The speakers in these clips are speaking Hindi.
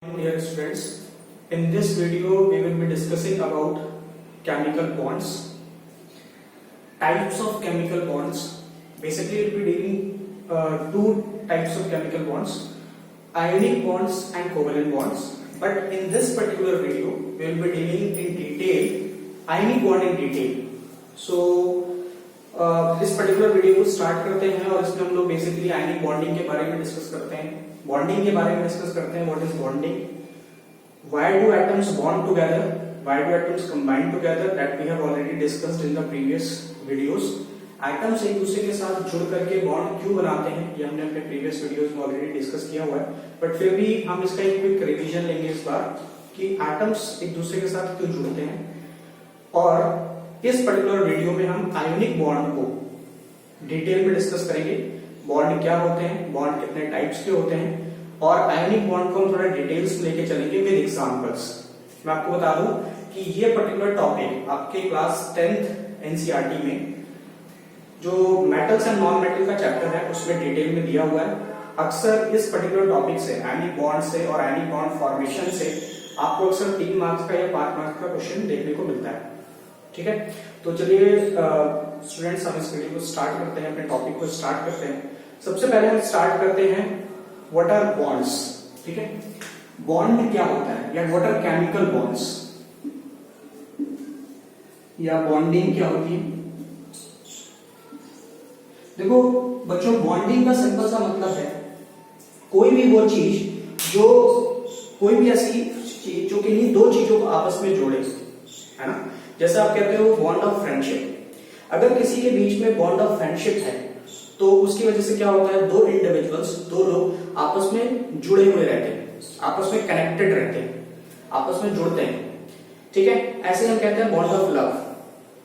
Dear students, in this video we will be discussing about chemical bonds, types of chemical bonds. Basically, we will be dealing two types of chemical bonds, ionic bonds and covalent bonds. But in this particular video, we will be dealing in detail ionic bond in detail. So इस पर्टिकुलर वीडियो को स्टार्ट करते हैं और इसमें हम लोग बेसिकली आयनिक बॉन्डिंग के बारे में डिस्कस करते हैं, बॉन्डिंग के बारे में डिस्कस करते हैं. What is bonding, why do atoms bond together, why do atoms combine together, that we have already discussed in the previous videos. Atoms एक दूसरे के साथ जुड़ करके बॉन्ड क्यों बनाते हैं ये हमने अपने प्रीवियस वीडियोस में ऑलरेडी डिस्कस किया हुआ है, बट फिर भी हम इसका एक क्विक रिवीजन लेंगे इस बार कि एटम्स एक दूसरे के साथ क्यों जुड़ते हैं. और इस पर्टिकुलर वीडियो में हम आयोनिक बॉन्ड को डिटेल में डिस्कस करेंगे. बॉन्ड क्या होते हैं, बॉन्ड कितने टाइप्स के होते हैं, और आयोनिक बॉन्ड को हम थोड़ा डिटेल्स में लेके चलेंगे विद एग्जांपल्स. मैं आपको बता दूं कि ये पर्टिकुलर टॉपिक आपके क्लास 10th एनसीईआरटी में जो मेटल्स एंड नॉन मेटल का चैप्टर है उसमें डिटेल में दिया हुआ है. अक्सर इस पर्टिकुलर टॉपिक से, आयोनिक बॉन्ड से और आयोनिक बॉन्ड फॉर्मेशन से आपको अक्सर 3 मार्क्स का या 5 मार्क्स का क्वेश्चन देखने को मिलता है. ठीक है, तो चलिए स्टूडेंट्स हम इस वीडियो को स्टार्ट करते हैं, अपने टॉपिक को स्टार्ट करते हैं. सबसे पहले हम स्टार्ट करते हैं व्हाट आर बॉन्ड्स. ठीक है, बॉन्ड क्या होता है या व्हाट आर केमिकल बॉन्ड्स या बॉन्डिंग क्या होती है. देखो बच्चों, बॉन्डिंग का सिंपल सा मतलब है कोई भी वो चीज जो, कोई भी ऐसी चीज जो किन्हीं दो चीजों को आपस में जोड़े, है ना. जैसे आप कहते हो बॉन्ड ऑफ फ्रेंडशिप. अगर किसी के बीच में बॉन्ड ऑफ फ्रेंडशिप है तो उसकी वजह से क्या होता है, दो इंडिविजुअल्स, दो लोग आपस में जुड़े हुए रहते हैं, आपस में कनेक्टेड रहते हैं, आपस में जुड़ते हैं. ठीक है, ऐसे हम कहते हैं बॉन्ड ऑफ लव.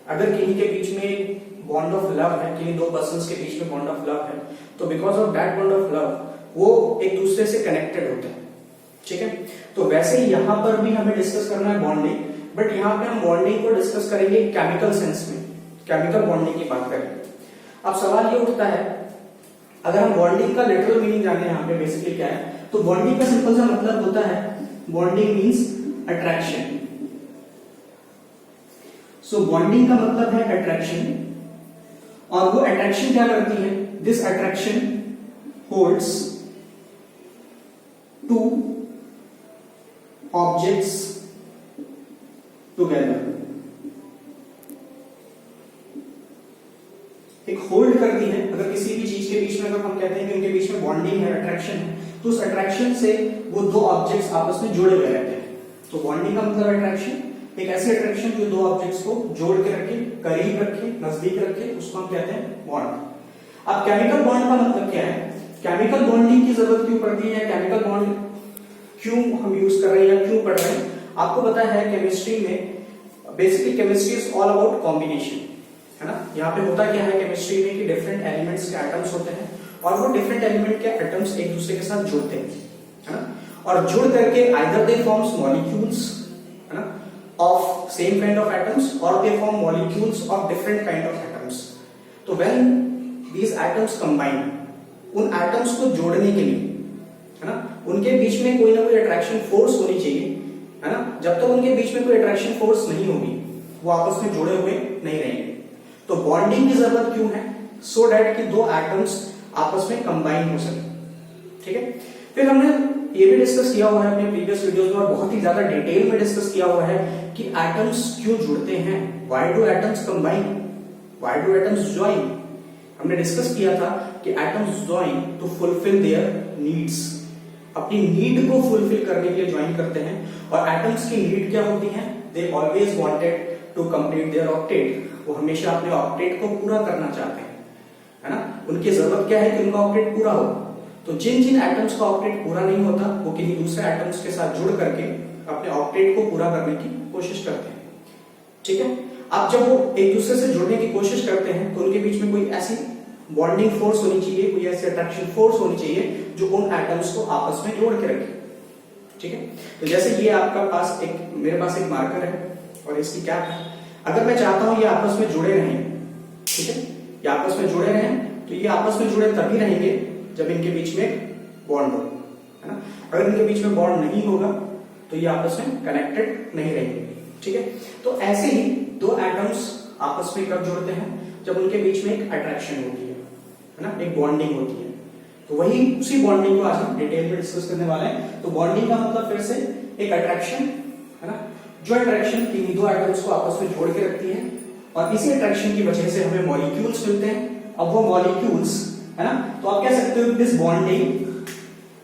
अगर किन्हीं के बीच में बॉन्ड ऑफ लव है, किन्हीं दो पर्संस के बीच में बॉन्ड ऑफ लव है, तो because of that bond of love वो एक दूसरे से कनेक्टेड होते हैं. ठीक है, तो वैसे ही यहां पर भी हमें डिस्कस करना है बॉन्डिंग, बट यहाँ पे हम बॉन्डिंग को डिस्कस करेंगे केमिकल सेंस में, केमिकल बॉन्डिंग की बात करेंगे. अब सवाल ये उठता है, अगर हम बॉन्डिंग का लिटरल मीनिंग जाने यहाँ पे बेसिकली क्या है, तो बॉन्डिंग का सिंपल सा मतलब होता है, बॉन्डिंग मींस अट्रैक्शन. सो बॉन्डिंग का मतलब है अट्रैक्शन, और वो अट्रैक्शन क्या करती है, this attraction holds two objects together. एक होल्ड करती है. अगर किसी भी चीज के बीच में, अगर हम कहते हैं कि उनके बीच में बॉन्डिंग है, अट्रैक्शन है, तो उस अट्रैक्शन से वो दो ऑब्जेक्ट्स आपस में जुड़े हुए रहते हैं. तो बॉन्डिंग का मतलब अट्रैक्शन, एक ऐसी अट्रैक्शन जो दो ऑब्जेक्ट्स को जोड़ के रखे, करीब रखे, नजदीक रखे, उसको हम कहते हैं बॉन्ड. अब केमिकल बॉन्ड का मतलब क्या है, केमिकल बॉन्डिंग की जरूरत क्यों पड़ती है, केमिकल बॉन्ड क्यों हम यूज कर रहे हैं या क्यों पढ़ रहे हैं. आपको पता है केमिस्ट्री में basically chemistry is all about combination, है ना. यहाँ पे होता क्या है केमिस्ट्री में कि डिफरेंट एलिमेंट्स के एटम्स होते हैं और वो डिफरेंट एलिमेंट के एटम्स एक दूसरे के साथ जुड़ते हैं, है ना. और जुड़ करके आइदर दे फॉर्म्स मॉलिक्यूल्स, है ना, of same kind of atoms, और they form molecules of different kind of atoms. तो व्हेन दीज एटम्स कंबाइन, उन एटम्स को जोड़ने के लिए, है ना, उनके बीच में कोई ना कोई अट्रैक्शन फोर्स होनी चाहिए, है ना. जब तक उनके बीच में कोई अट्रैक्शन फोर्स नहीं होगी वो आपस में जुड़े हुए नहीं रहेंगे. तो बॉन्डिंग की जरूरत क्यों है, सो डैट कि दो एटम्स आपस में कंबाइन हो सके. ठीक है, फिर हमने ये भी डिस्कस किया हुआ है अपने प्रीवियस वीडियोस में, और बहुत ही ज्यादा डिटेल में डिस्कस किया हुआ है कि एटम्स क्यों जुड़ते हैं, why do atoms combine, why do atoms join. हमने डिस्कस किया था कि atoms join to fulfil their needs, अपनी नीड को फुलफिल करने के लिए ज्वाइन करते हैं. और एटम्स की नीड क्या होती है, they always wanted to complete their octet. वो हमेशा अपने ऑक्टेट को पूरा करना चाहते हैं, है ना. उनकी जरूरत क्या है कि उनका ऑक्टेट पूरा हो. तो जिन जिन एटम्स का ऑक्टेट पूरा नहीं होता वो किसी दूसरे एटम्स के साथ जुड़ करके अपने ऑक्टेट को पूरा करने की कोशिश करते हैं. ठीक है, अब जब वो एक दूसरे से जुड़ने की कोशिश करते हैं तो उनके बीच में कोई ऐसी बॉन्डिंग फोर्स होनी चाहिए, कोई ऐसी अट्रैक्शन फोर्स होनी चाहिए जो उन एटम्स को आपस में जोड़ के रखे. ठीक है, तो जैसे ये आपका पास एक, मेरे पास एक मार्कर है और इसकी कैप है. अगर मैं चाहता हूं ये आपस में जुड़े रहें, ठीक है, ये आपस में जुड़े रहें, तो ये आपस में जुड़े तभी रहेंगे जब इनके बीच में बॉन्ड हो, है ना. अगर इनके बीच में बॉन्ड नहीं होगा तो ये आपस में कनेक्टेड नहीं रहेंगे, ठीक है। तो ऐसे ही दो एटम्स आपस में कब जुड़ते हैं, जब उनके बीच में एक अट्रैक्शन होती है ना, एक बॉन्डिंग होती है। तो वही उसी बॉन्डिंग को आज हम डिटेल में डिस्कस करने वाले हैं। तो बॉन्डिंग का मतलब फिर से एक अट्रैक्शन है ना, जो अट्रैक्शन इन दो एटम्स को आपस में जोड़ के रखती है, और इसी अट्रैक्शन की वजह से हमें मॉलिक्यूल्स मिलते हैं। अब वो मॉलिक्यूल्स है ना, तो आप कह सकते हो दिस बॉन्डिंग,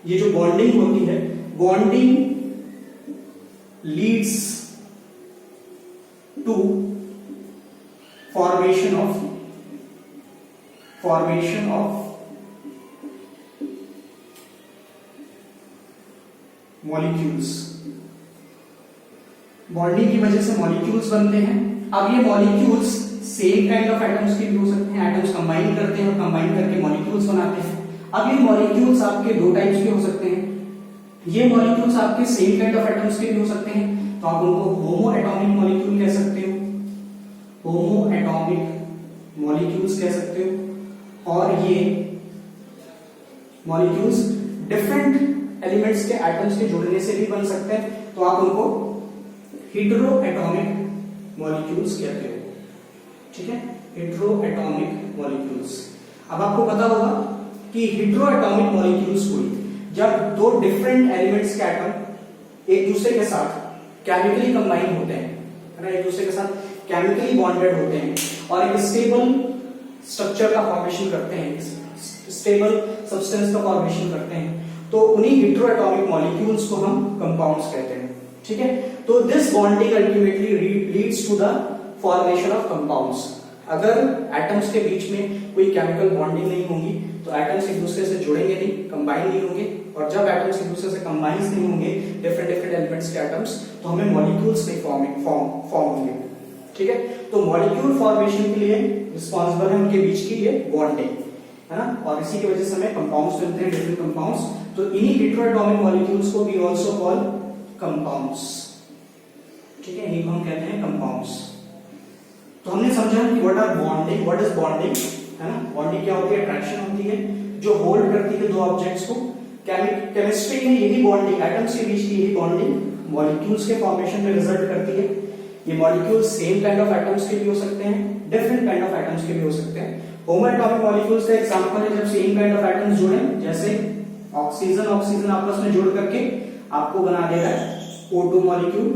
ये जो बॉन्डिंग होती है, bonding leads to formation of molecules. Bonding की वजह से मॉलिक्यूल्स बनते हैं। अब ये molecules same kind of atoms के भी हो सकते हैं, एटम्स कंबाइन करते हैं और कंबाइन करके मॉलिक्यूल्स बनाते हैं। अब ये मॉलिक्यूल्स आपके दो टाइप्स के हो सकते हैं। ये मॉलिक्यूल्स आपके सेम काइंड ऑफ एटम्स के भी हो सकते हैं, तो आप उनको होमो एटॉमिक मॉलिक्यूल कह सकते हो, होमो एटॉमिक मॉलिक्यूल्स कह सकते हो। और ये मॉलिक्यूल्स डिफरेंट एलिमेंट्स के एटम्स के जुड़ने से भी बन सकते हैं, तो आप उनको हेटेरो एटॉमिक मॉलिक्यूल्स कहते हो, ठीक है, हेटेरो एटॉमिक मॉलिक्यूल्स। अब आपको पता होगा कि हेटेरो एटॉमिक मॉलिक्यूल्स कोई जब दो डिफरेंट एलिमेंट्स के एटम एक दूसरे के साथ केमिकली कंबाइन होते हैं, है ना, एक दूसरे के साथ केमिकली बॉन्डेड होते हैं और एक स्टेबल स्ट्रक्चर का फॉर्मेशन करते हैं, स्टेबल सब्सटेंस का फॉर्मेशन करते हैं, तो उन्हीं हेटेरो एटॉमिक मॉलिक्यूल्स को हम कंपाउंड्स कहते हैं, ठीक है। तो this bonding ultimately leads to the formation of compounds. अगर एटम्स के बीच में कोई केमिकल बॉन्डिंग नहीं होगी तो एटम्स एक दूसरे से जुड़ेंगे नहीं, कंबाइन नहीं होंगे, और जब एटम्स एक दूसरे से कंबाइन नहीं होंगे डिफरेंट एलिमेंट्स के एटम्स, तो हमें मॉलिक्यूल्स नहीं फॉर्म होंगे, ठीक है। तो मॉलिक्यूल फॉर्मेशन के लिए रिस्पॉन्सिबल है उनके बीच की ये बॉन्डिंग, है ना, और इसी की वजह से हमें कंपाउंड्स मिलते हैं, डिफरेंट कंपाउंड्स। तो इन्हीं हेटेरो एटॉमिक मॉलिक्यूल्स को वी आल्सो कॉल कंपाउंड्स, ठीक है, इन्हीं को हम कहते हैं कंपाउंड्स। तो हमने समझा कि what are bonding, what is bonding, है ना। बॉन्डिंग क्या होती है, अट्रैक्शन होती है जो होल्ड करती है दो ऑब्जेक्ट्स को। केमिस्ट्री में यही बॉन्डिंग, एटम्स के बीच की यही बॉन्डिंग मॉलिक्यूल्स के फॉर्मेशन में रिजल्ट करती है। ये molecules same kind of atoms के भी हो सकते हैं, डिफरेंट काइंड ऑफ एटम्स के भी हो सकते हैं। होमो एटॉमिक मॉलिक्यूल्स का एग्जांपल है जब सेम काइंड ऑफ एटम्स जुड़े, जैसे ऑक्सीजन आपस में जोड़ करके आपको बना देगा O2 मॉलिक्यूल,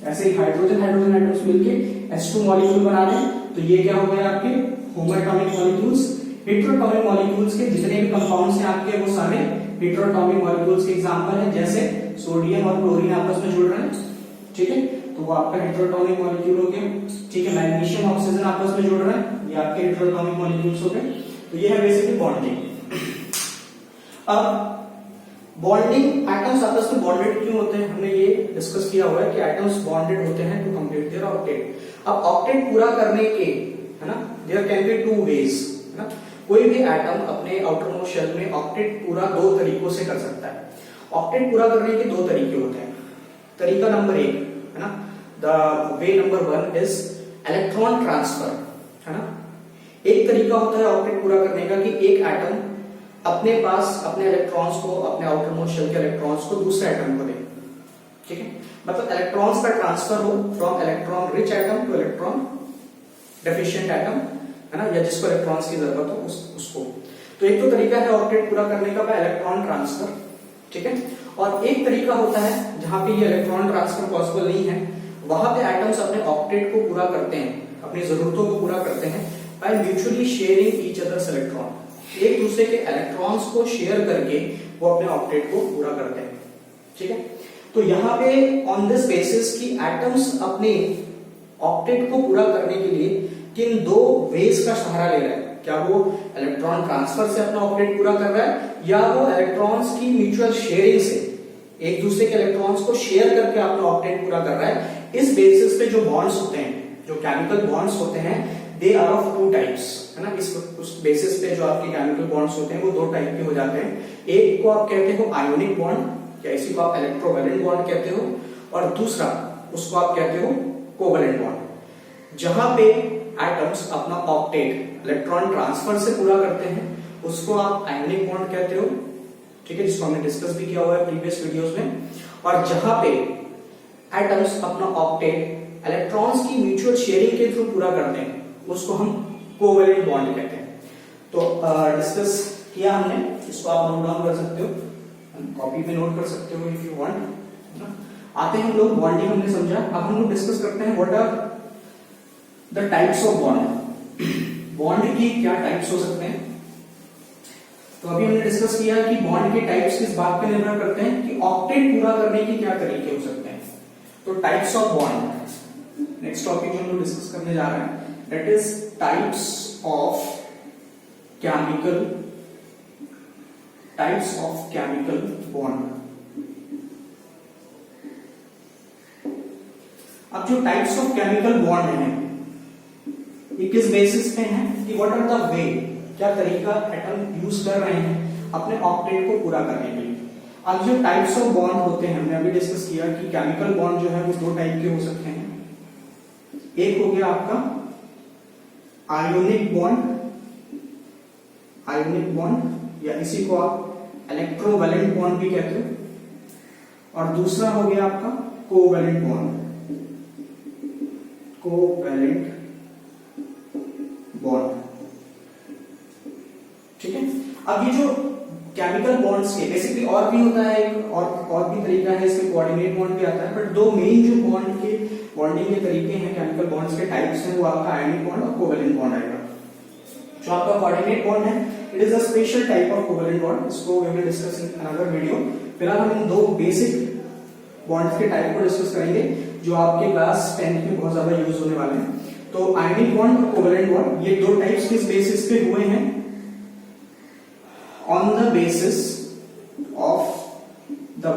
ऐसे ही हाइड्रोजन एटम्स मिलके H2 मॉलिक्यूल बना दें, तो ये क्या हो गए आपके होमो atomic molecules. Hetero atomic molecules के जितने भी कंपाउंड्स हैं आपके, वो सारे हेटेरो एटॉमिक मॉलिक्यूल्स के एग्जांपल हैं, जैसे सोडियम और क्लोरीन आपस में जुड़ रहे हैं, ठीक है, तो वो आपका हेटेरो एटॉमिक मॉलिक्यूल हो गया, ठीक है। मैग्नीशियम ऑक्सीजन आपस में जुड़ रहे हैं, ये आपके हेटेरो एटॉमिक मॉलिक्यूल्स हो गए। तो ये है बेसिकली बॉन्डिंग। अब बॉन्डिंग, एटम्स आपस में बॉन्डेड क्यों होते हैं, हमने ये डिस्कस किया हुआ है कि एटम्स बॉन्डेड होते हैं टू कंप्लीट देयर ऑक्टेट। अब ऑक्टेट पूरा करने के, है ना, there can be two ways, है ना। कोई भी एटम अपने आउटर मोस्ट शेल में ऑक्टेट पूरा दो तरीकों से कर सकता है। ऑक्टेट पूरा करने के दो तरीके होते हैं। तरीका नंबर 1, है ना, the way number 1 is electron transfer, है ना। एक तरीका होता है ऑक्टेट पूरा करने का कि एक एटम अपने पास अपने इलेक्ट्रॉन्स को, अपने आउटर मोस्ट शेल के इलेक्ट्रॉन्स को दूसरे एटम को दे, ठीक है, मतलब इलेक्ट्रॉन्स का ट्रांसफर हो from electron rich atom two electron deficient atom, है ना, या जिसको इलेक्ट्रॉन्स की जरूरत हो उसको। तो एक तो तरीका है ऑक्टेट पूरा करने का बाय इलेक्ट्रॉन ट्रांसफर, ठीक है, और एक तरीका होता है जहां पे ये इलेक्ट्रॉन ट्रांसफर पॉसिबल नहीं है, वहां पे एटम्स अपने ऑक्टेट को पूरा करते हैं, अपनी जरूरतों को पूरा करते हैं by mutually sharing each other's electron. एक दूसरे के इलेक्ट्रॉन्स को शेयर करके वो अपने ऑक्टेट को पूरा करते हैं, ठीक है। तो यहाँ पे ऑन दिस बेसिस कि एटम्स अपने ऑक्टेट को पूरा करने के लिए किन दो वेज का सहारा ले रहा है, क्या वो इलेक्ट्रॉन ट्रांसफर से अपना ऑक्टेट पूरा कर रहा है, या वो इलेक्ट्रॉन्स की म्यूचुअल शेयरिंग से एक दूसरे के इलेक्ट्रॉन्स को शेयर करके अपना ऑक्टेट पूरा कर रहा है। इस बेसिस पे जो बॉन्ड्स होते हैं, जो केमिकल बॉन्ड्स होते हैं, they are of two types, है ना। उस बेसिस पे जो आपके केमिकल बॉन्ड्स होते हैं वो दो टाइप के हो जाते हैं। एक को आप कहते हो आयोनिक बॉन्ड, या इसी को आप इलेक्ट्रोवैलेंट बॉन्ड कहते हो, और दूसरा उसको आप कहते हो कोवैलेंट बॉन्ड। जहां पे एटम्स अपना ऑक्टेट इलेक्ट्रॉन ट्रांसफर से पूरा करते हैं उसको आप आयोनिक बॉन्ड कहते हो, ठीक है, जिसको हमने डिस्कस भी किया हुआ है प्रीवियस वीडियोस में। और जहां पे एटम्स अपना ऑक्टेट इलेक्ट्रॉन्स की म्यूचुअल शेयरिंग के थ्रू पूरा करते हैं उसको हम कोवेलेंट बॉन्ड कहते हैं। तो डिस्कस किया हमने, इसको आप नोट डाउन कर सकते हो, कॉपी में नोट कर सकते हो इफ यू वांट। आते हैं हम लोग बॉन्डिंग हमने समझा, अब हम लोग डिस्कस करते हैं what are the types of bond. Bond की क्या टाइप्स हो सकते हैं। तो अभी हमने डिस्कस किया कि बॉन्ड के टाइप्स किस बात पे निर्भर करते हैं कि ऑक्टेट पूरा करने के क्या तरीके हो सकते हैं। तो types of bond next topic जो हम लोग डिस्कस करने जा रहे हैं, that is types of chemical bond. अब जो टाइप्स ऑफ केमिकल बॉन्ड है ये किस बेसिस पे हैं कि व्हाट आर द वे, क्या तरीका एटम यूज कर रहे हैं अपने ऑक्टेट को पूरा करने के लिए। अब जो टाइप्स ऑफ बॉन्ड होते हैं हमने अभी डिस्कस किया कि केमिकल बॉन्ड जो है वो दो टाइप के हो सकते हैं। एक हो गया आपका आयोनिक बॉन्ड या इसी को आप इलेक्ट्रोवैलेंट बॉन्ड भी कहते हो, और दूसरा हो गया आपका कोवैलेंट बॉन्ड। ठीक है, अब ये जो केमिकल बॉन्ड्स के बेसिकली और भी होता है एक और भी तरीका है, इसमें कोऑर्डिनेट बॉन्ड भी आता है, बट दो मेन जो बॉन्ड के बॉन्डिंग के तरीके हैं केमिकल बॉन्ड्स के टाइप्स हैं वो आपका आयनिक बॉन्ड और कोवैलेंट बॉन्ड आएगा। जो आपका कोऑर्डिनेट बॉन्ड है it is a special type of covalent bond, इसको we will discuss in another video. फिलहाल हम इन दो बेसिक बॉन्ड्स के टाइप को डिस्कस करेंगे जो आपके क्लास 10th में बहुत ज्यादा यूज होने वाले हैं। तो आयनिक बॉन्ड और कोवैलेंट बॉन्ड ये दो टाइप्स किस बेसिस पे हुए हैं, on the basis of the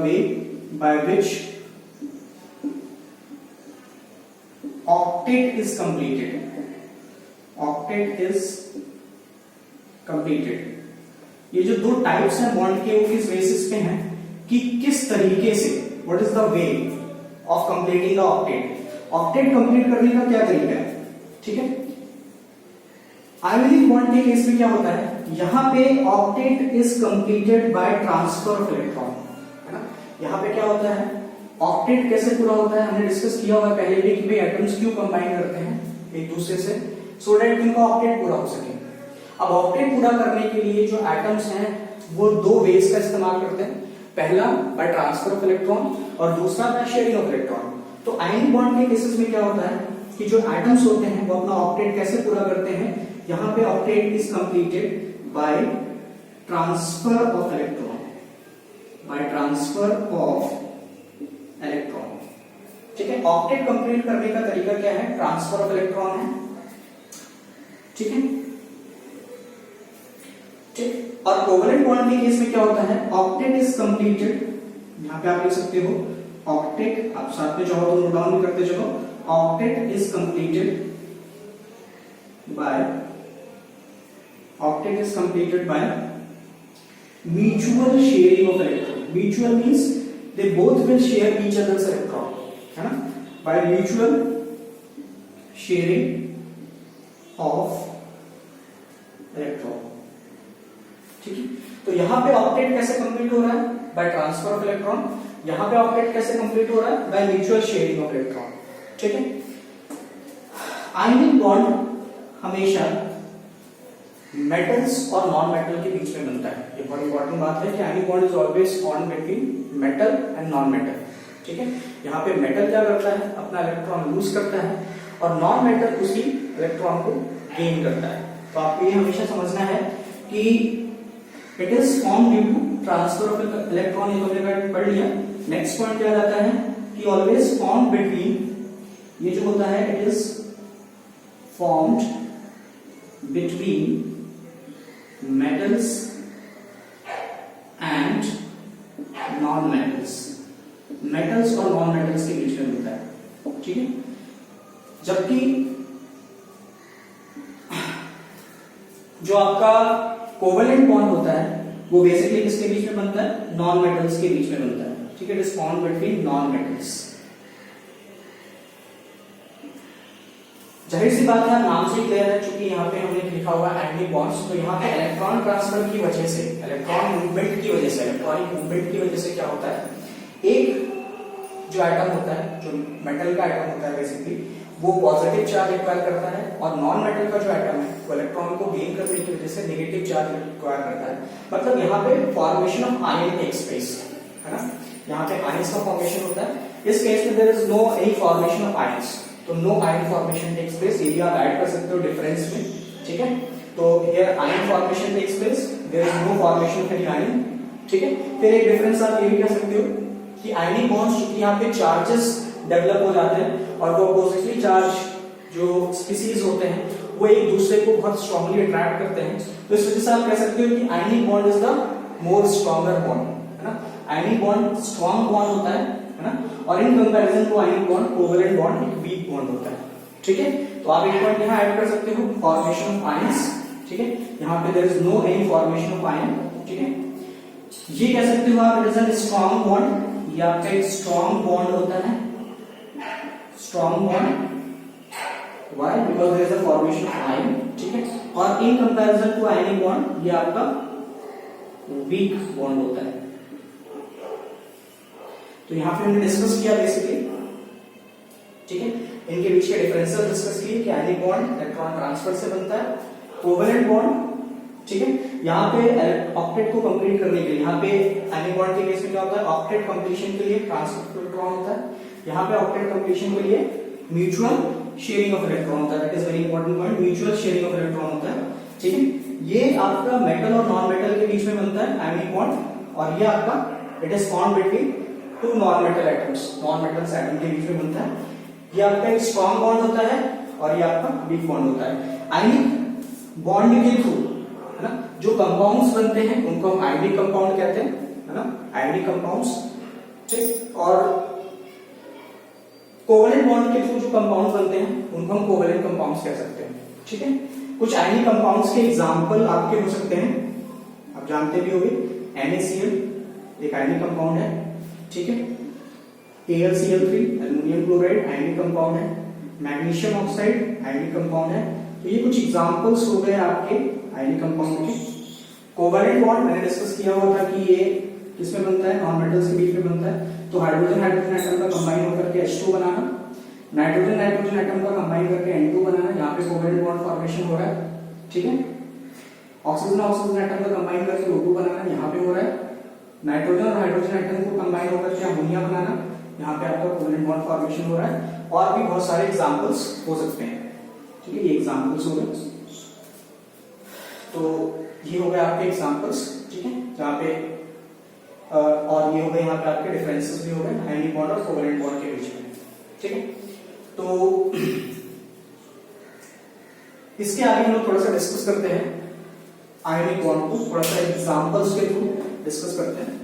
way by which octet is completed। ये जो दो टाइप्स हैं बॉन्ड के वो किस बेसिस पे हैं कि किस तरीके से, what is the way of completing the octet. Octet complete करने का क्या तरीका है, ठीक है। आयोनिक बॉन्ड के केस में क्या होता है, यहां पे octet is completed by transfer of electron, है ना। यहां पे क्या होता है, ऑक्टेट कैसे पूरा होता है हमने डिस्कस किया हुआ है पहले भी कि भाई एटम्स क्यों कंबाइन करते हैं एक दूसरे से सो दैट इनका ऑक्टेट पूरा हो सके। अब ऑक्टेट पूरा करने के लिए जो एटम्स हैं वो दो वेज का इस्तेमाल करते हैं, पहला बाय ट्रांसफर ऑफ इलेक्ट्रॉन और दूसरा बाय शेयरिंग ऑफ इलेक्ट्रॉन। तो आयनिक बॉन्ड के केसेस में क्या होता है कि जो एटम्स होते हैं वो अपना ऑक्टेट कैसे पूरा करते हैं, यहां पे octet is completed by transfer of electron, ठीक है। ऑक्टेट कंप्लीट करने का तरीका क्या है, ट्रांसफर ऑफ इलेक्ट्रॉन है, ठीक है, ठीक। और कोवैलेंट बॉन्ड के केस में क्या होता है, ऑक्टेट इज कंप्लीटेड, यहां पे आप लिख सकते हो ऑक्टेट, आप साथ में चाहो तो नोट डाउन भी करते चलो, octet is completed by mutual sharing of electron। mutual means they both will share each other's electron, है ना, by mutual sharing of electron, ठीक है। तो यहां पे ऑक्टेट कैसे कंप्लीट हो रहा है, बाय ट्रांसफर ऑफ इलेक्ट्रॉन। यहां पे ऑक्टेट कैसे कंप्लीट हो रहा है, by mutual sharing of electron, ठीक है। आयनिक बॉन्ड हमेशा मेटल्स और नॉन मेटल के बीच में बनता है, ये बहुत इंपॉर्टेंट बात है कि ionic bond is always formed between metal and non metal, ठीक है। यहाँ पे मेटल क्या करता है, अपना इलेक्ट्रॉन लूज करता है और नॉन मेटल उसी इलेक्ट्रॉन को गेन करता है। तो आपको ये हमेशा समझना है कि it is form due to transfer of electron, ये तो हमने पढ़ लिया। नेक्स्ट पॉइंट क्या जाता है कि ऑलवेज फॉर्म बिटवीन, ये जो होता है it is formed between metals and non metals, metals और non metals के बीच में मिलता है, ठीक है। जबकि जो आपका कोवैलेंट बॉन्ड होता है वो बेसिकली किसके बीच में बनता है, नॉन मेटल्स के बीच में बनता है, ठीक है। It is formed between non metals. जाहिर सी बात है, नाम से क्लियर है, चूंकि यहाँ पे हमने लिखा हुआ एंटी बॉन्ड्स, तो यहाँ पे इलेक्ट्रॉन ट्रांसफर की वजह से, इलेक्ट्रॉन मूवमेंट की वजह से, इलेक्ट्रॉनिक मूवमेंट की वजह से क्या होता है, एक जो एटम होता है, जो मेटल का एटम होता है बेसिकली, वो पॉजिटिव चार्ज एक्वायर करता है, और नॉन मेटल का जो एटम है वो इलेक्ट्रॉन को गेन करने की वजह से नेगेटिव चार्ज एक्वायर करता है। मतलब यहाँ पे formation of ion takes place, है ना, यहाँ पे आयंस का फॉर्मेशन होता है। इस केस में there is no any formation of ions, तो no ion formation takes place. ये भी आप ऐड कर सकते हो डिफरेंस में, ठीक है। तो here ion formation takes place, there is no formation of any ion, ठीक है। फिर एक डिफरेंस आप ये भी कह सकते हो कि आयनिक बॉन्ड्स, चूंकि यहाँ पे चार्जेस डेवलप हो जाते हैं और वो पॉजिटिवली चार्ज जो स्पीसीज होते हैं वो एक दूसरे को बहुत स्ट्रांगली अट्रैक्ट करते हैं, तो इस वजह से आप कह सकते हो कि ionic bond is the more stronger bond, है ना। आयनिक बॉन्ड स्ट्रॉन्ग बॉन्ड होता है ना, और in comparison to ionic bond covalent bond एक वीक बॉन्ड होता है, ठीक है। तो आप एक पॉइंट यहाँ ऐड कर सकते हो, फॉर्मेशन ऑफ आयंस, ठीक है। यहाँ पे there is no any formation of ion, ठीक है। ये कह सकते हो आप, it is a strong bond, ये आपका एक स्ट्रॉन्ग बॉन्ड होता है, strong bond, why, because there is a formation of ion, ठीक है। और in comparison to ionic bond ये आपका वीक बॉन्ड होता है। तो यहां पे हमने डिस्कस किया बेसिकली, ठीक है, इनके बीच के डिफरेंसेस डिस्कस किए कि आयनिक बॉन्ड इलेक्ट्रॉन ट्रांसफर से बनता है, कोवेलेंट बॉन्ड, ठीक है। यहाँ पे ऑक्टेट को कंप्लीट करने के लिए, यहाँ पे आयनिक बॉन्ड के केस में क्या होता है, ऑक्टेट कंप्लीशन के लिए ट्रांसफर इलेक्ट्रॉन होता है, यहाँ पे ऑक्टेट कंप्लीशन के लिए म्यूचुअल शेयरिंग ऑफ इलेक्ट्रॉन होता है। That is very important point, mutual sharing of electron होता है, ठीक है। ये आपका मेटल और नॉन मेटल के बीच में बनता है आयनिक बॉन्ड, और ये आपका it is formed between two non metal atoms, non metal atom के बीच में बनता है। ये आपका एक स्ट्रॉन्ग बॉन्ड होता है और ये आपका वीक बॉन्ड होता है। आयनिक बॉन्ड के थ्रू, है ना, जो कंपाउंड्स बनते हैं उनको हम आयनिक कंपाउंड कहते हैं, है ना, आयनिक कंपाउंड्स, ठीक। और कोवेलेंट बॉन्ड के थ्रू जो कंपाउंड्स बनते हैं उनको हम कोवेलेंट कंपाउंड्स कह सकते हैं, ठीक है। कुछ आयनिक कंपाउंड्स के एग्जांपल आपके हो सकते हैं, आप जानते भी होंगे, NaCl एक आयनिक कंपाउंड है, ठीक है। AlCl3 aluminium chloride ionic compound है, मैग्नीशियम ऑक्साइड आयनिक कंपाउंड है। तो ये कुछ एग्जांपल्स हो गए आपके आयनिक कंपाउंड के। कोवेलेंट बॉन्ड मैंने डिस्कस किया हुआ था कि ये किसमें बनता है, नॉन मेटल्स के बीच में बनता है। तो हाइड्रोजन हाइड्रोजन एटम का कंबाइन होकर के H2 बनाना, नाइट्रोजन नाइट्रोजन एटम का कंबाइन करके N2 बनाना, यहाँ पे कोवेलेंट बॉन्ड फॉर्मेशन हो रहा है, ठीक है। ऑक्सीजन ऑक्सीजन एटम का कंबाइन करके O2 बनाना, यहाँ पे हो रहा है। नाइट्रोजन और हाइड्रोजन एटम को कंबाइन होकर के अमोनिया बनाना, यहाँ पे आपका कोवेलेंट बॉन्ड फॉर्मेशन हो रहा है। और भी बहुत सारे एग्जांपल्स हो सकते हैं, ठीक है। ये एग्जांपल्स हो गए, तो ये हो गए आपके एग्जांपल्स, ठीक है, जहाँ पे और ये हो गए यहाँ पे आपके डिफरेंसेस भी हो गए आयनिक बॉन्ड और कोवेलेंट बॉन्ड के बीच में, ठीक है। तो इसके आगे हम लोग थोड़ा सा डिस्कस करते हैं आयनिक बॉन्ड को, थोड़ा सा एग्जांपल्स के थ्रू डिस्कस करते हैं।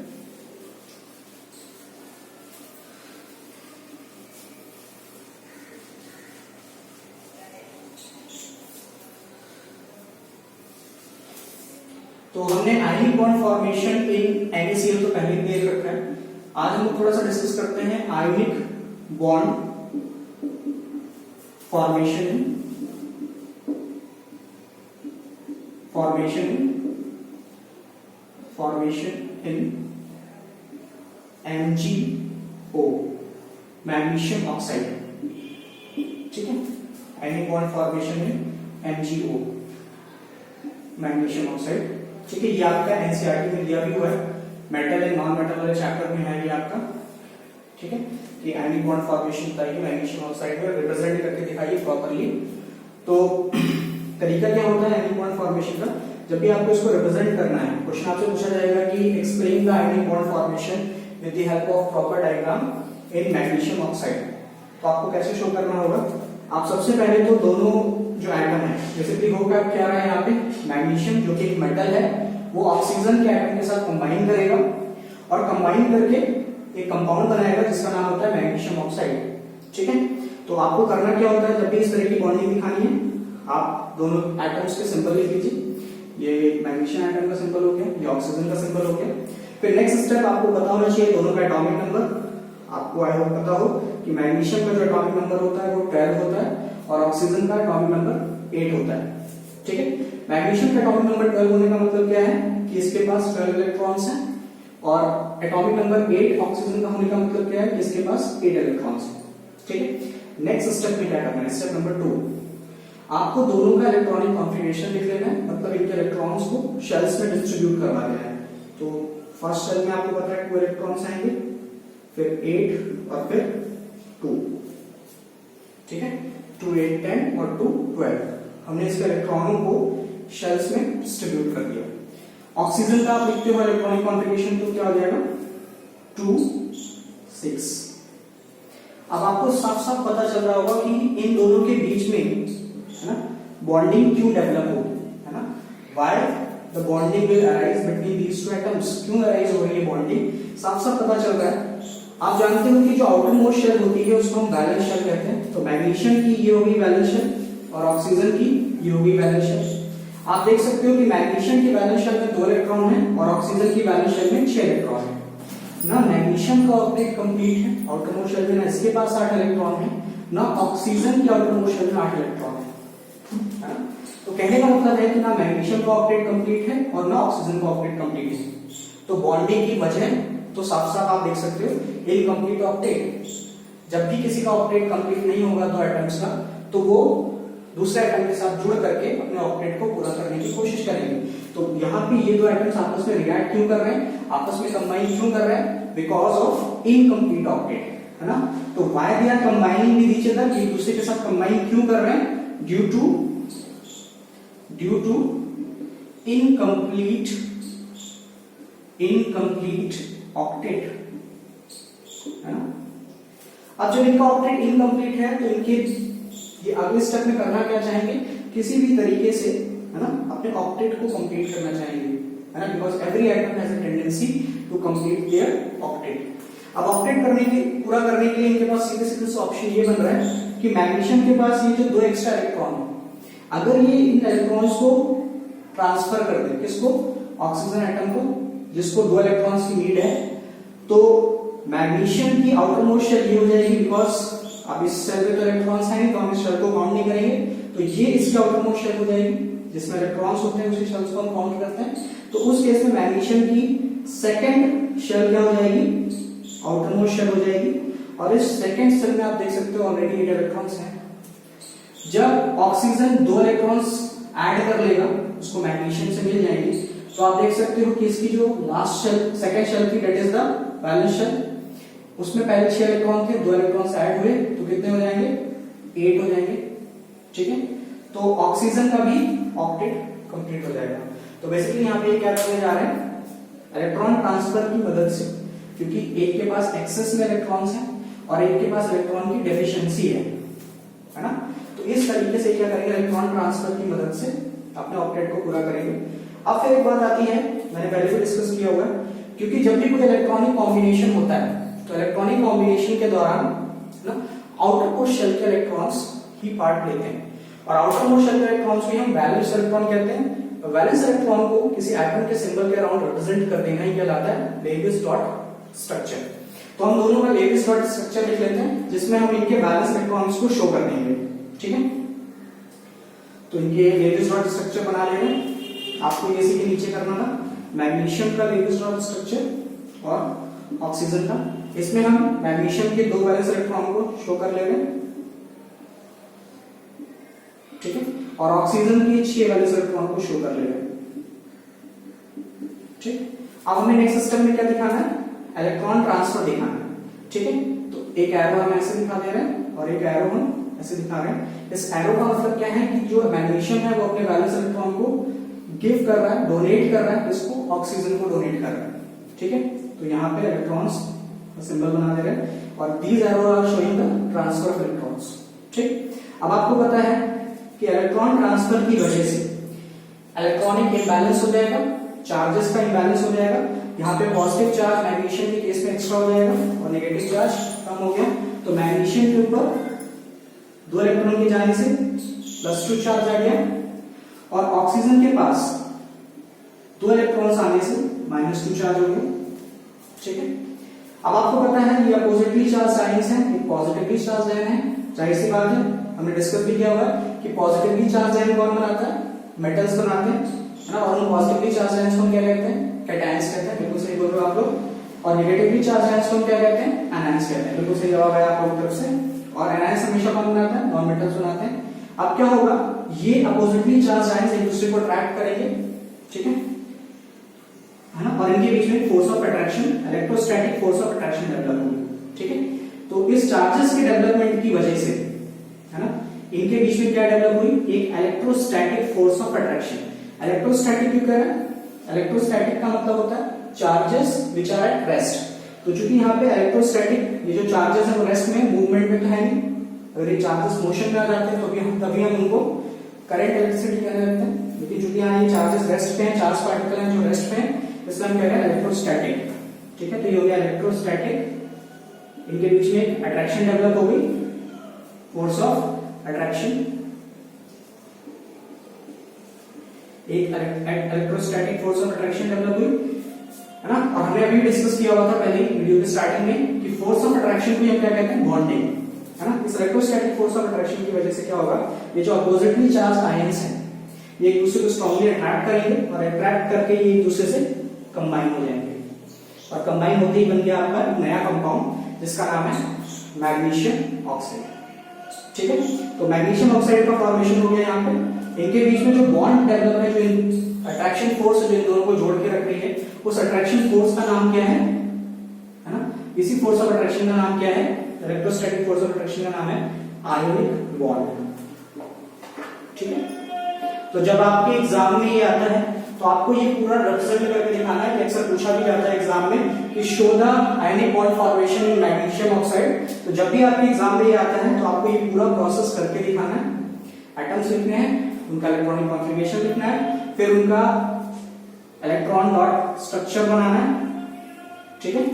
तो हमने आयनिक बॉन्ड फॉर्मेशन इन NaCl तो पहले ही देख रखा है। आज हम लोग थोड़ा सा डिस्कस करते हैं आयनिक बॉन्ड फॉर्मेशन इन MgO मैग्नीशियम ऑक्साइड, ठीक है। आयनिक बॉन्ड फॉर्मेशन इन MgO मैग्नीशियम ऑक्साइड, ठीक है। ये आपका NCERT में दिया भी हुआ है, मेटल एंड नॉन मेटल वाले चैप्टर में है ये आपका, ठीक है। कि आयनिक बॉन्ड फॉर्मेशन बताइए मैग्नीशियम ऑक्साइड में, रिप्रेजेंट करके दिखाइए प्रॉपर्ली। तो तरीका क्या होता है आयनिक बॉन्ड फॉर्मेशन का, जब भी आपको इसको रिप्रेजेंट करना है, क्वेश्चन आपसे पूछा जाएगा कि explain the ionic bond formation with the help of proper diagram in magnesium oxide. तो आपको कैसे शो करना होगा, आप सबसे पहले तो दोनों जो एटम है, जैसे कि होगा क्या रहा है यहाँ पे, मैग्नीशियम जो कि एक मेटल है वो ऑक्सीजन के एटम के साथ कंबाइन करेगा और कंबाइन करके एक कंपाउंड बनाएगा जिसका नाम होता है मैग्नीशियम ऑक्साइड, ठीक है। तो आपको करना क्या होता है, जब भी इस तरह की बॉन्डिंग दिखानी है, आप दोनों एटम्स के सिंबल लिख लीजिए। ये मैग्नीशियम एटम का सिंबल हो गया, ये ऑक्सीजन का सिंबल हो गया। फिर नेक्स्ट स्टेप आपको पता होना चाहिए दोनों का एटॉमिक नंबर। आपको आई होप पता हो कि मैग्नीशियम का जो एटॉमिक नंबर होता है वो 12 होता है और ऑक्सीजन का एटॉमिक नंबर 8 होता है। ठीक है, मैग्नीशियम का एटॉमिक नंबर 12 होने का मतलब क्या है कि इसके पास 12 इलेक्ट्रॉन्स हैं, और एटॉमिक नंबर 8 ऑक्सीजन का होने का मतलब क्या है कि इसके पास 8 इलेक्ट्रॉन्स हैं। ठीक है, नेक्स्ट स्टेप में क्या करना है, स्टेप नंबर 2, आपको दोनों का इलेक्ट्रॉनिक कॉन्फ़िगरेशन लिख लेना है, मतलब इनके इलेक्ट्रॉन्स को शेल्स में डिस्ट्रीब्यूट करवा देना है। तो फर्स्ट शेल में आपको पता है 2 इलेक्ट्रॉन्स आएंगे, फिर 8 और फिर 2। ठीक है, 2 8 10 और 2 12। हमने इसके इलेक्ट्रॉनों को शेल्स में डिस्ट्रीब्यूट कर दिया। ऑक्सीजन का आप लिखते हो इलेक्ट्रॉनिक कॉन्फ़िगरेशन तो क्या हो जाएगा 2 6। अब आपको साफ साफ पता चल रहा होगा कि इन दोनों के बीच में है ना बॉन्डिंग क्यों डेवलप होगी, है ना, why the bonding will arise between these two atoms, क्यों अराइज हो रही है बॉन्डिंग, साफ साफ पता चल रहा है। आप जानते हो कि जो आउटर मोस्ट शेल होती है उसको हम वैलेंस शेल कहते हैं। तो मैग्नीशियम की ये होगी वैलेंस शेल और ऑक्सीजन की ये होगी वैलेंस शेल। आप देख सकते हो कि मैग्नीशियम की वैलेंस शेल में 2 इलेक्ट्रॉन है और ऑक्सीजन की वैलेंस शेल में 6 इलेक्ट्रॉन है ना। मैग्नीशियम का ऑर्बिट कंप्लीट है, आउटर मोस्ट शेल में ना इसके पास 8 इलेक्ट्रॉन है, ना ऑक्सीजन की आउटर मोस्ट शेल में 8 इलेक्ट्रॉन है ना? तो कहने का मतलब है कि ना मैग्नीशियम का ऑर्बिट कंप्लीट है और ना ऑक्सीजन का ऑर्बिट कंप्लीट है। तो बॉन्डिंग की वजह तो साफ साफ आप देख सकते हो इनकम्प्लीट ऑक्टेट। जब भी किसी का ऑक्टेट कंप्लीट नहीं होगा 2 एटम्स का, तो वो दूसरे एटम के साथ जुड़ करके अपने ऑक्टेट को पूरा करने की कोशिश करेंगे। तो यहाँ पे ये 2 एटम्स आपस में रिएक्ट क्यों कर रहे हैं, आपस में कंबाइन क्यों कर रहे हैं, बिकॉज ऑफ इनकम्प्लीट ऑक्टेट, है ना। तो why they are combining with each other, एक दूसरे के साथ कंबाइन क्यों कर रहे हैं, ड्यू टू इनकम्प्लीट ऑक्टेट, है ना। अब जब इनका ऑक्टेट इनकम्प्लीट है तो इनके ये अगले स्टेप में करना क्या चाहेंगे, किसी भी तरीके से, है ना, अपने ऑक्टेट को कंप्लीट करना चाहेंगे, है ना, because every atom has a tendency to complete their octet. अब ऑक्टेट पूरा करने के लिए इनके पास सीधे सीधे ऑप्शन ये बन रहा है कि मैग्नीशियम के पास ये जो 2 एक्स्ट्रा इलेक्ट्रॉन है, अगर ये इन इलेक्ट्रॉन्स को ट्रांसफर कर दे, किसको, ऑक्सीजन एटम को, जिसको 2 इलेक्ट्रॉन्स की नीड है, तो मैग्नीशियम की आउटर मोस्ट शेल ये हो जाएगी, बिकॉज अब इस शेल में तो इलेक्ट्रॉन्स हैं तो हम इस शेल को काउंट नहीं करेंगे, तो ये इसकी आउटर मोस्ट शेल हो जाएगी, जिसमें इलेक्ट्रॉन्स होते हैं उसी शेल्स को हम काउंट करते हैं। तो उस केस में मैग्नीशियम की सेकंड शेल क्या हो जाएगी, आउटर मोस्ट शेल हो जाएगी, और इस सेकंड शेल में आप देख सकते हो ऑलरेडी 8 इलेक्ट्रॉन्स हैं। जब ऑक्सीजन 2 इलेक्ट्रॉन्स ऐड कर लेगा, उसको मैग्नीशियम से मिल जाएंगे, तो आप देख सकते हो कि इसकी जो लास्ट शेल, सेकंड शेल थी, that is the valence shell, उसमें पहले 6 इलेक्ट्रॉन थे, 2 इलेक्ट्रॉन्स ऐड हुए तो कितने हो जाएंगे, 8 हो जाएंगे। ठीक है, तो ऑक्सीजन का भी ऑक्टेट कंप्लीट हो जाएगा। तो बेसिकली यहाँ पे क्या करने जा रहे हैं, इलेक्ट्रॉन ट्रांसफर की मदद से, क्योंकि एक के पास एक्सेस में इलेक्ट्रॉन्स हैं और एक के पास इलेक्ट्रॉन की डेफिशिएंसी है ना। तो इस तरीके से क्या करेंगे, इलेक्ट्रॉन ट्रांसफर की मदद से अपने ऑक्टेट को पूरा करेंगे। अब फिर एक बात आती है, मैंने पहले भी डिस्कस किया हुआ है, क्योंकि जब भी कोई इलेक्ट्रॉनिक कॉम्बिनेशन होता है तो इलेक्ट्रॉनिक कॉम्बिनेशन के दौरान ना आउटर मोस्ट शेल के इलेक्ट्रॉन्स ही पार्ट लेते हैं, और आउटर मोस्ट शेल के इलेक्ट्रॉन्स को हम वैलेंस इलेक्ट्रॉन कहते हैं। तो वैलेंस इलेक्ट्रॉन को किसी एटम के सिंबल के अराउंड रिप्रेजेंट कर देना ही कहलाता है लेविस डॉट स्ट्रक्चर। तो हम दोनों का लेविस डॉट स्ट्रक्चर लिख लेते हैं, जिसमें हम इनके वैलेंस इलेक्ट्रॉन्स को शो कर देंगे। ठीक है, तो इनके लेविस डॉट स्ट्रक्चर बना लेंगे। आपको इसी के नीचे करना था मैग्नीशियम का लेविस डॉट स्ट्रक्चर और ऑक्सीजन का। इसमें हम मैग्नीशियम के 2 वैलेंस इलेक्ट्रॉन को शो कर ले रहे हैं, ठीक है, और ऑक्सीजन के 6 वैलेंस इलेक्ट्रॉन को शो कर ले रहे हैं। ठीक, अब हमें नेक्स्ट सिस्टम में क्या दिखाना है, इलेक्ट्रॉन ट्रांसफर दिखाना है। ठीक है, तो एक एरो हम ऐसे दिखा दे रहे हैं और एक एरो हम ऐसे दिखा रहे हैं। इस एरो का मतलब क्या है कि जो मैग्नीशियम है वो अपने वैलेंस इलेक्ट्रॉन को गिव कर रहा है, डोनेट कर रहा है, इसको ऑक्सीजन को डोनेट कर रहा है। ठीक है, तो यहाँ पे इलेक्ट्रॉन्स सिंबल बना दे रहे हैं और these arrow are showing the transfer of electrons. ठीक, अब आपको पता है कि इलेक्ट्रॉन ट्रांसफर की वजह से इलेक्ट्रॉनिक इंबैलेंस हो जाएगा, चार्जेस का इंबैलेंस हो जाएगा। यहाँ पे पॉजिटिव चार्ज मैग्नीशियम के केस में एक्स्ट्रा हो जाएगा और नेगेटिव चार्ज कम हो गया, तो मैग्नीशियम के ऊपर 2 इलेक्ट्रॉन के जाने से +2 चार्ज आ गया, और ऑक्सीजन के पास 2 इलेक्ट्रॉन्स आने से -2 चार्ज हो गया। ठीक है, अब आपको पता है ये अपोजिटली चार्ज आयंस हैं, एक पॉजिटिवली चार्ज आयन है, जाहिर सी बात है हमने डिस्कस भी किया हुआ है कि पॉजिटिवली चार्ज आयन कौन बनाता है, मेटल्स बनाते हैं, है ना, और उन पॉजिटिवली चार्ज आयंस को क्या कहते हैं, कैटायंस कहते हैं, बिल्कुल सही बोल रहे हो आप लोग। और नेगेटिवली चार्ज आयंस को क्या कहते हैं, एनायंस कहते हैं, बिल्कुल सही जवाब है आप लोगों की तरफ से। और एनायंस हमेशा कौन बनाता है, नॉन मेटल्स बनाते हैं। अब क्या होगा, ये अपोजिटली चार्ज आयंस एक दूसरे को अट्रैक्ट करेंगे, ठीक है ना, और इनके बीच में force of attraction, electrostatic force of attraction develop होगी, ठीक है। तो इस चार्जेस के डेवलपमेंट की वजह से, है ना, इनके बीच में क्या डेवलप हुई, एक electrostatic force of attraction. Electrostatic क्यों कह रहा है, इलेक्ट्रोस्टैटिक का मतलब होता है charges which are at rest. तो चूंकि यहाँ पे इलेक्ट्रोस्टैटिक ये जो चार्जेस है वो रेस्ट में, मूवमेंट में तो है नहीं, अगर ये चार्जेस मोशन में आ जाते हैं तो तभी हम उनको करंट इलेक्ट्रिसिटी कहने लगते हैं। लेकिन चूंकि यहाँ ये चार्जेस रेस्ट पे हैं, चार्ज पार्टिकल हैं जो रेस्ट पे हैं, इसलिए हम कह रहे हैं इलेक्ट्रोस्टैटिक, ठीक है। तो ये हो गया इलेक्ट्रोस्टैटिक, इनके बीच में अट्रैक्शन डेवलप हो गई, फोर्स ऑफ अट्रैक्शन, एक electrostatic force of attraction develop हुई, है ना। और हमने अभी डिस्कस किया हुआ था पहले वीडियो के स्टार्टिंग में कि फोर्स ऑफ अट्रैक्शन को हम क्या कहते हैं, बॉन्डिंग, है ना। इस इलेक्ट्रोस्टैटिक फोर्स ऑफ अट्रैक्शन की वजह से क्या होगा, ये जो अपोजिटली चार्ज आयंस हैं ये एक दूसरे को स्ट्रांगली अट्रैक्ट करेंगे और अट्रैक्ट करके ये एक दूसरे से कंबाइन हो जाएंगे, और कंबाइन होते ही बन गया आपका नया कंपाउंड जिसका नाम है मैग्नीशियम ऑक्साइड, ठीक है। तो मैग्नीशियम ऑक्साइड का फॉर्मेशन हो गया यहाँ पे। इनके बीच में जो बॉन्ड डेवलप है, जो अट्रैक्शन फोर्स जो इन दोनों को जोड़ के रख रही है, उस अट्रैक्शन फोर्स का नाम क्या है ना, इसी फोर्स ऑफ अट्रैक्शन का नाम क्या है, इलेक्ट्रोस्टैटिक फोर्स ऑफ अट्रैक्शन का नाम है आयोनिक बॉन्ड, ठीक है। तो जब आपके एग्जाम में ये आता है तो आपको ये पूरा रिप्रेजेंट करके दिखाना है कि अक्सर पूछा भी जाता है एग्जाम में कि show the ionic bond formation in magnesium oxide. तो जब भी आपके एग्जाम में ये आता है तो आपको ये पूरा प्रोसेस करके दिखाना है, एटम्स लिखने हैं, उनका इलेक्ट्रॉनिक कॉन्फ़िगरेशन लिखना है, फिर उनका इलेक्ट्रॉन डॉट स्ट्रक्चर बनाना है, ठीक है,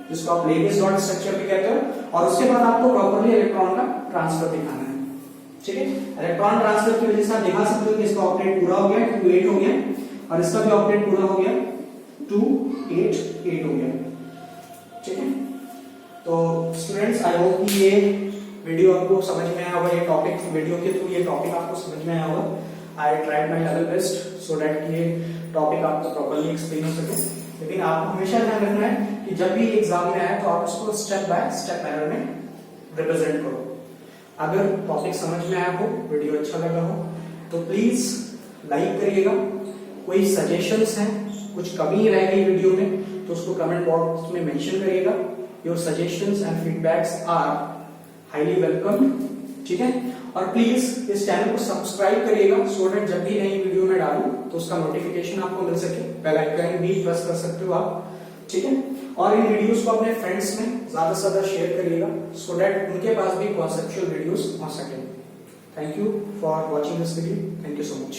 जिसको आप लेविस डॉट स्ट्रक्चर भी कहते हो, और उसके बाद आपको प्रॉपर्ली इलेक्ट्रॉन का ट्रांसफर दिखाना है, ठीक है। इलेक्ट्रॉन ट्रांसफर की वजह से आप दिखा सकते हो कि इसका ऑपरेट पूरा हो गया 2 8 हो गया, और इसका भी ऑपरेट पूरा हो गया 2 8 8 हो गया, ठीक है। तो स्टूडेंट्स आई होप कि ये वीडियो आपको समझ में आया होगा, ये टॉपिक वीडियो के थ्रू ये टॉपिक आपको समझ में आया होगा। I tried my level best so that ये टॉपिक आपको प्रॉपर्ली एक्सप्लेन हो सके। लेकिन आपको हमेशा ध्यान रखना है कि जब भी एग्जाम में आए तो आप उसको स्टेप बाय स्टेप मैनर में रिप्रेजेंट करो। अगर टॉपिक समझ में आया हो, वीडियो अच्छा लगा हो तो प्लीज लाइक करिएगा। कोई सजेशंस हैं, कुछ कमी रह गई वीडियो में तो उसको कमेंट बॉक्स में मेंशन करिएगा। Your suggestions and feedbacks are highly welcome, ठीक है। और प्लीज इस चैनल को सब्सक्राइब करिएगा सो दैट जब भी नई वीडियो में डालूं तो उसका नोटिफिकेशन आपको मिल सके। बेल आइकन भी प्रेस कर सकते हो आप, ठीक है। और इन वीडियोस को अपने फ्रेंड्स में ज्यादा से ज्यादा शेयर करिएगा सो दैट उनके पास भी कॉन्सेप्चुअल वीडियोस पहुंच सके। Thank you for watching this video, thank you so much.